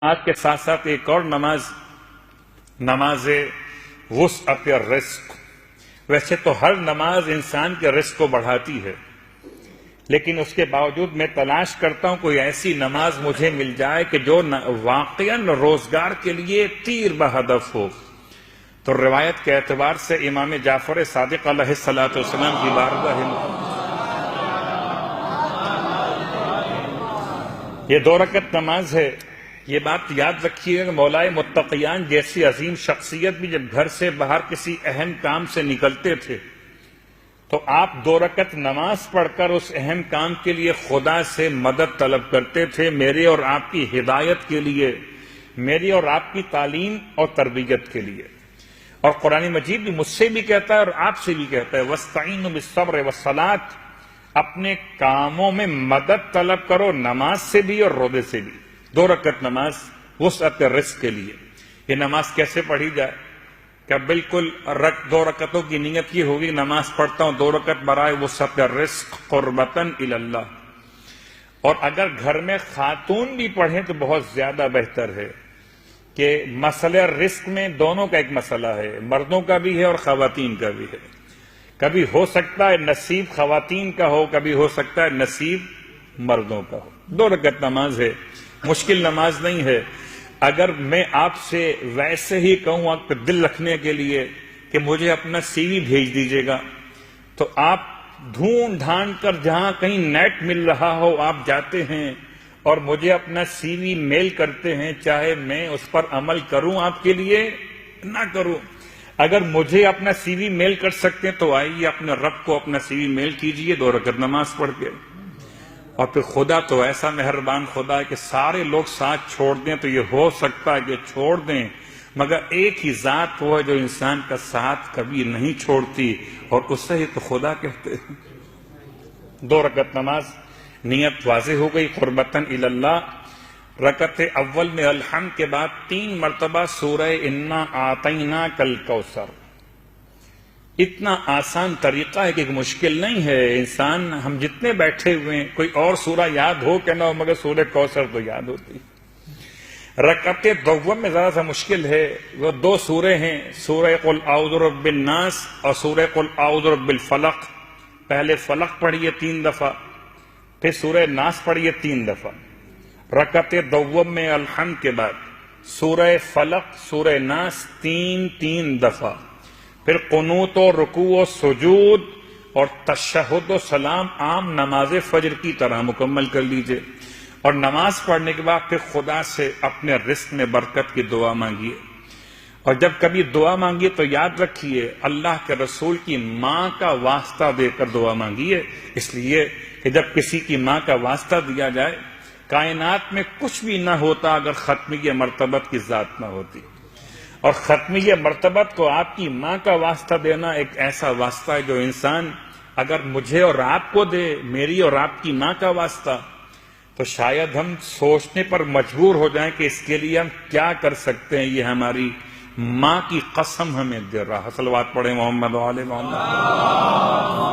آج کے ساتھ ساتھ ایک اور نماز وسعت الرزق. ویسے تو ہر نماز انسان کے رزق کو بڑھاتی ہے، لیکن اس کے باوجود میں تلاش کرتا ہوں کوئی ایسی نماز مجھے مل جائے کہ جو واقعاً روزگار کے لیے تیر بہدف ہو. تو روایت کے اعتبار سے امام جعفر صادق علیہ السلام کی بارگاہ یہ 2 رکعت نماز ہے. یہ بات یاد رکھیے کہ مولائے متقیان جیسی عظیم شخصیت بھی جب گھر سے باہر کسی اہم کام سے نکلتے تھے تو آپ 2 رکعت نماز پڑھ کر اس اہم کام کے لیے خدا سے مدد طلب کرتے تھے، میرے اور آپ کی ہدایت کے لیے، میری اور آپ کی تعلیم اور تربیت کے لیے. اور قرآن مجید بھی مجھ سے بھی کہتا ہے اور آپ سے بھی کہتا ہے وَاسْتَعِینُوا بِالصَّبْرِ وَالصَّلَاةِ، اپنے کاموں میں مدد طلب کرو نماز سے بھی اور روزے سے بھی. 2 رکعت نماز وسعت الرزق کے لیے. یہ نماز کیسے پڑھی جائے؟ کہ بالکل 2 رکعتوں کی نیت یہ ہوگی نماز پڑھتا ہوں 2 رکعت برائے وسعت الرزق قربتاً الی اللہ. اور اگر گھر میں خاتون بھی پڑھیں تو بہت زیادہ بہتر ہے کہ مسئلہ رزق میں دونوں کا ایک مسئلہ ہے، مردوں کا بھی ہے اور خواتین کا بھی ہے. کبھی ہو سکتا ہے نصیب خواتین کا ہو، کبھی ہو سکتا ہے نصیب مردوں کا ہو. 2 رکعت نماز ہے، مشکل نماز نہیں ہے. اگر میں آپ سے ویسے ہی کہوں آپ کو دل رکھنے کے لیے کہ مجھے اپنا سی وی بھیج دیجیے گا، تو آپ ڈھونڈ ڈھانڈ کر جہاں کہیں نیٹ مل رہا ہو آپ جاتے ہیں اور مجھے اپنا سی وی میل کرتے ہیں، چاہے میں اس پر عمل کروں آپ کے لیے نہ کروں. اگر مجھے اپنا سی وی میل کر سکتے ہیں تو آئیے اپنے رب کو اپنا سی وی میل کیجئے 2 رکعت نماز پڑھ کے. اور پھر خدا تو ایسا مہربان خدا ہے کہ سارے لوگ ساتھ چھوڑ دیں تو یہ ہو سکتا ہے کہ چھوڑ دیں، مگر ایک ہی ذات وہ ہے جو انسان کا ساتھ کبھی نہیں چھوڑتی، اور اسے ہی تو خدا کہتے ہیں. 2 رکعت نماز نیت واضح ہو گئی قربتاً الی اللہ. رکعت اول میں الحمد کے بعد 3 مرتبہ سورہ انا اعطیناک الکوثر. اتنا آسان طریقہ ہے کہ مشکل نہیں ہے. انسان ہم جتنے بیٹھے ہوئے ہیں کوئی اور سورہ یاد ہو کہ نہ ہو مگر سورہ کوثر تو یاد ہوتی. رکعت دوم میں ذرا سا مشکل ہے، وہ 2 سورے ہیں، سورہ قل اعوذ برب الناس اور سورہ قل اعوذ برب الفلق. پہلے فلق پڑھیے 3 دفعہ، پھر سورہ ناس پڑھیے 3 دفعہ. رکعت دوم میں الحمد کے بعد سورہ فلق سورہ ناس 3 دفعہ، پھر قنوت و رکوع و سجود اور تشہد و سلام عام نماز فجر کی طرح مکمل کر لیجئے. اور نماز پڑھنے کے بعد پھر خدا سے اپنے رزق میں برکت کی دعا مانگیے. اور جب کبھی دعا مانگیے تو یاد رکھیے اللہ کے رسول کی ماں کا واسطہ دے کر دعا مانگیے، اس لیے کہ جب کسی کی ماں کا واسطہ دیا جائے کائنات میں کچھ بھی نہ ہوتا اگر ختمیہ مرتبت کی ذات نہ ہوتی. اور ختمیہ مرتبت کو آپ کی ماں کا واسطہ دینا ایک ایسا واسطہ ہے جو انسان اگر مجھے اور آپ کو دے، میری اور آپ کی ماں کا واسطہ، تو شاید ہم سوچنے پر مجبور ہو جائیں کہ اس کے لیے ہم کیا کر سکتے ہیں. یہ ہماری ماں کی قسم ہمیں دے رہا. صلوات پڑھیں محمد و آل محمد.